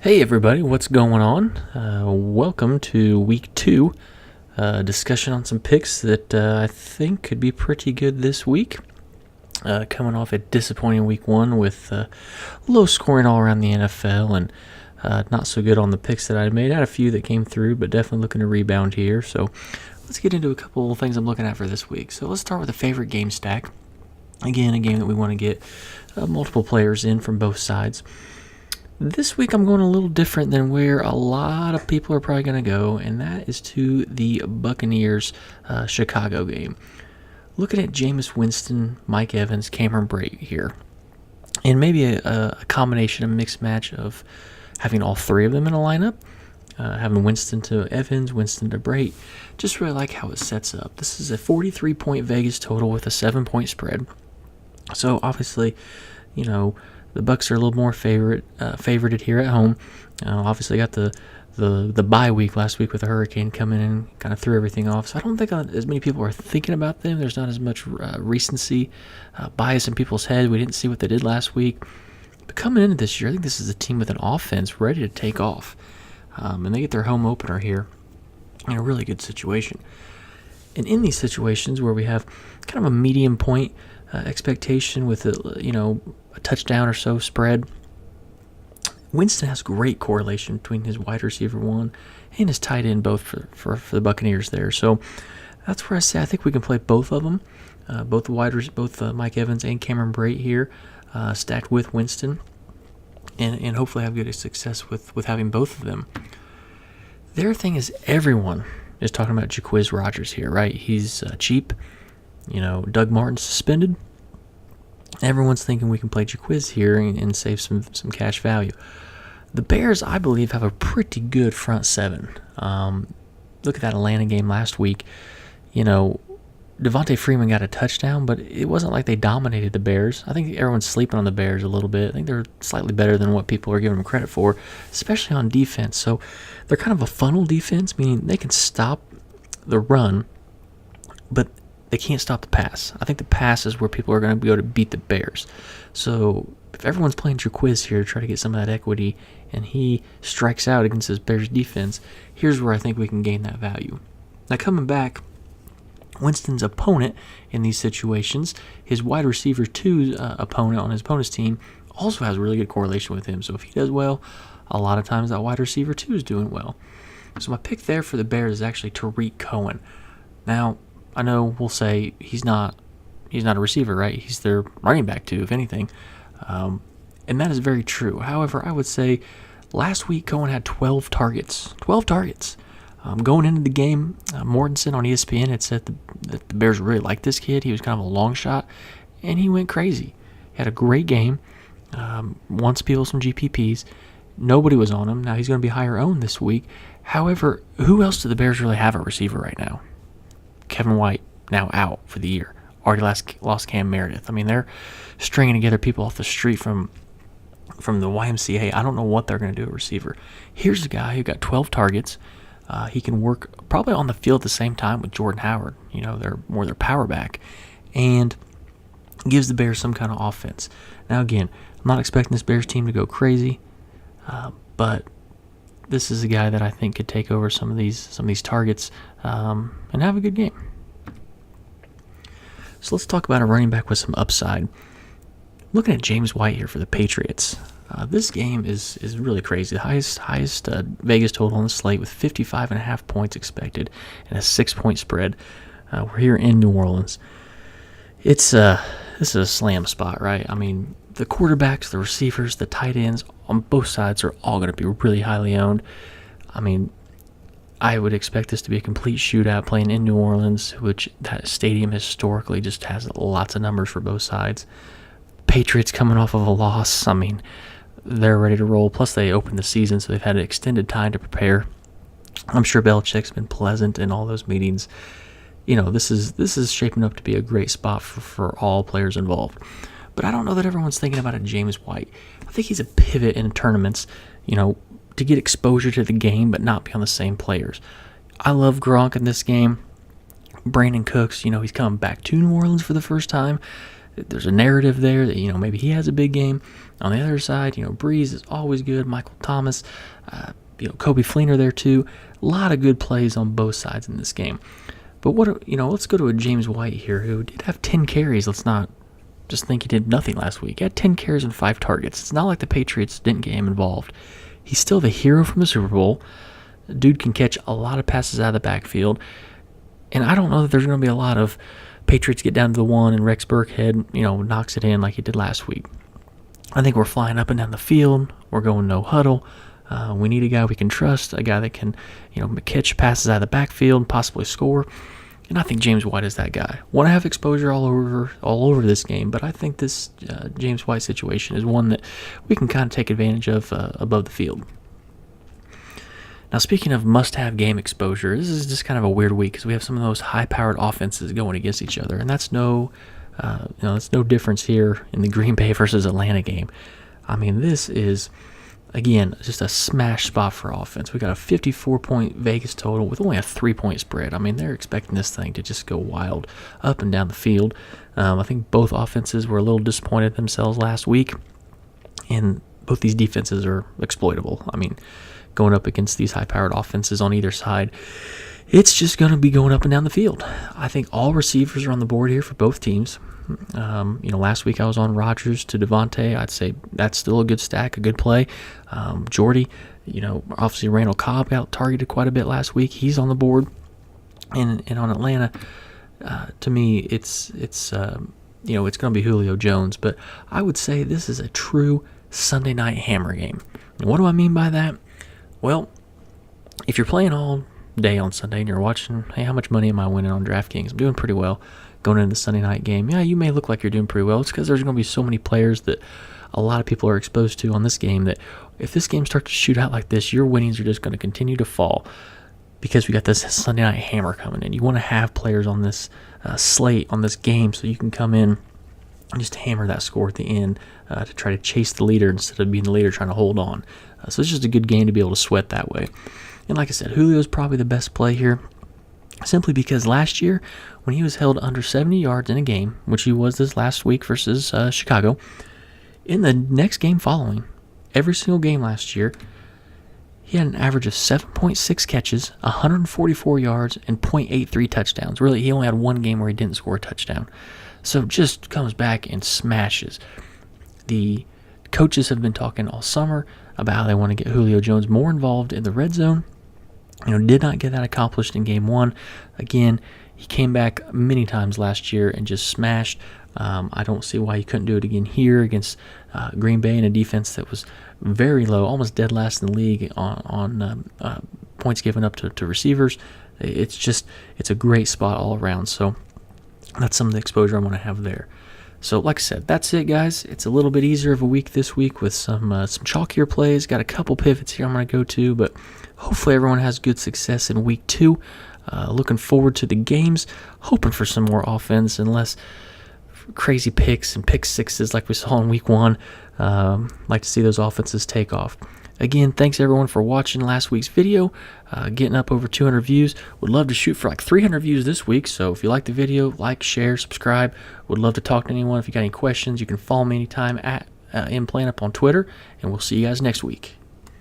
Hey everybody, what's going on? Welcome to week 2, discussion on some picks that I think could be pretty good this week. Coming off a disappointing week 1 with low scoring all around the NFL and not so good on the picks that I made. I had a few that came through, but definitely looking to rebound here. So let's get into a couple of things I'm looking at for this week. So let's start with a favorite game stack. Again, a game that we want to get multiple players in from both sides. This week I'm going a little different than where a lot of people are probably going to go, and that is to the Buccaneers Chicago game. Looking at Jameis Winston, Mike Evans, Cameron Brate here, and maybe a combination, a mixed match of having all three of them in a lineup, having Winston to Evans, Winston to Brate. Just really like how it sets up. This is a 43-point Vegas total with a 7-point spread. So obviously, the Bucs are a little more favorited here at home. Obviously got the bye week last week with the hurricane coming in, kind of threw everything off. So I don't think as many people are thinking about them. There's not as much recency bias in people's heads. We didn't see what they did last week. But coming into this year, I think this is a team with an offense ready to take off. And they get their home opener here in a really good situation. And in these situations where we have kind of a medium point expectation with a touchdown or so spread, Winston has great correlation between his wide receiver one and his tight end, both for the Buccaneers there. So that's where I say I think we can play both of them, both Mike Evans and Cameron Brate here, stacked with Winston, and hopefully have good success with having both of them. Their thing is everyone is talking about Jacquizz Rodgers here, right? He's cheap. Doug Martin's suspended. Everyone's thinking we can play Jacquizz here and save some cash value. The Bears, I believe, have a pretty good front seven. Look at that Atlanta game last week. Devontae Freeman got a touchdown, but it wasn't like they dominated the Bears. I think everyone's sleeping on the Bears a little bit. I think they're slightly better than what people are giving them credit for, especially on defense. So they're kind of a funnel defense, meaning they can stop the run, but they can't stop the pass. I think the pass is where people are going to be able to beat the Bears. So if everyone's playing Jacquizz here to try to get some of that equity, and he strikes out against this Bears defense, here's where I think we can gain that value. Now coming back, Winston's opponent in these situations, his wide receiver 2 opponent on his opponent's team, also has a really good correlation with him. So if he does well, a lot of times that wide receiver 2 is doing well. So my pick there for the Bears is actually Tariq Cohen. Now, I know we'll say he's not a receiver, right? He's their running back too, if anything. And that is very true. However, I would say last week Cohen had 12 targets. 12 targets. Going into the game, Mortensen on ESPN had said that the Bears really liked this kid. He was kind of a long shot, and he went crazy. He had a great game. Won some people some GPPs. Nobody was on him. Now he's going to be higher owned this week. However, who else do the Bears really have at receiver right now? Kevin White, now out for the year. Already lost Cam Meredith. I mean, they're stringing together people off the street from the YMCA. I don't know what they're going to do at receiver. Here's a guy who got 12 targets. He can work probably on the field at the same time with Jordan Howard. They're more their power back, and gives the Bears some kind of offense. Now, again, I'm not expecting this Bears team to go crazy, but this is a guy that I think could take over some of these targets and have a good game. So let's talk about a running back with some upside. Looking at James White here for the Patriots. This game is really crazy. The highest Vegas total on the slate with 55.5 points expected and a 6-point spread. We're here in New Orleans. This is a slam spot, right? I mean, the quarterbacks, the receivers, the tight ends on both sides are all going to be really highly owned. I mean, I would expect this to be a complete shootout playing in New Orleans, which that stadium historically just has lots of numbers for both sides. Patriots coming off of a loss. I mean, they're ready to roll. Plus, they opened the season, so they've had an extended time to prepare. I'm sure Belichick's been pleasant in all those meetings. This is shaping up to be a great spot for all players involved. But I don't know that everyone's thinking about a James White. I think he's a pivot in tournaments, to get exposure to the game but not be on the same players. I love Gronk in this game. Brandon Cooks, he's coming back to New Orleans for the first time. there's a narrative there that, maybe he has a big game. On the other side, Breeze is always good. Michael Thomas, Kobe Fleener there too. A lot of good plays on both sides in this game. But let's go to a James White here who did have 10 carries. Let's not just think he did nothing last week. He had 10 carries and 5 targets. It's not like the Patriots didn't get him involved. He's still the hero from the Super Bowl. Dude can catch a lot of passes out of the backfield. And I don't know that there's going to be a lot of Patriots get down to the one and Rex Burkhead, knocks it in like he did last week. I think we're flying up and down the field. We're going no huddle. We need a guy we can trust, a guy that can, catch passes out of the backfield, possibly score. And I think James White is that guy. Want to have exposure all over this game, but I think this James White situation is one that we can kind of take advantage of above the field. Now, speaking of must-have game exposure, this is just kind of a weird week because we have some of those high-powered offenses going against each other, and that's that's no difference here in the Green Bay versus Atlanta game. I mean, this is, again, just a smash spot for offense. We got a 54-point Vegas total with only a 3-point spread. I mean, they're expecting this thing to just go wild up and down the field. I think both offenses were a little disappointed themselves last week, and both these defenses are exploitable. I mean, going up against these high-powered offenses on either side, it's just going to be going up and down the field. I think all receivers are on the board here for both teams. Last week I was on Rodgers to Devontae. I'd say that's still a good stack, a good play. Jordy, obviously Randall Cobb got targeted quite a bit last week. He's on the board. And on Atlanta, to me, it's going to be Julio Jones. But I would say this is a true Sunday night hammer game. And what do I mean by that? Well, if you're playing all day on Sunday and you're watching, hey, how much money am I winning on DraftKings? I'm doing pretty well going into the Sunday night game. Yeah, you may look like you're doing pretty well. It's because there's going to be so many players that a lot of people are exposed to on this game that if this game starts to shoot out like this, your winnings are just going to continue to fall because we got this Sunday night hammer coming in. You want to have players on this slate, on this game, so you can come in and just hammer that score at the end to try to chase the leader instead of being the leader trying to hold on. So it's just a good game to be able to sweat that way. And like I said, Julio's probably the best play here simply because last year when he was held under 70 yards in a game, which he was this last week versus Chicago, in the next game following, every single game last year, he had an average of 7.6 catches, 144 yards, and 0.83 touchdowns. Really, he only had one game where he didn't score a touchdown. So just comes back and smashes. The coaches have been talking all summer about how they want to get Julio Jones more involved in the red zone. Did not get that accomplished in game one. Again, he came back many times last year and just smashed. I don't see why he couldn't do it again here against Green Bay in a defense that was very low, almost dead last in the league on points given up to receivers. It's a great spot all around. So that's some of the exposure I want to have there. So like I said, that's it, guys. It's a little bit easier of a week this week with some chalkier plays. Got a couple pivots here I'm going to go to, but hopefully everyone has good success in week 2. Looking forward to the games, hoping for some more offense and less crazy picks and pick sixes like we saw in week 1. Like to see those offenses take off. Again, thanks everyone for watching last week's video, getting up over 200 views. Would love to shoot for like 300 views this week, so if you like the video, like, share, subscribe. Would love to talk to anyone. If you got any questions, you can follow me anytime at MPlanUp on Twitter, and we'll see you guys next week.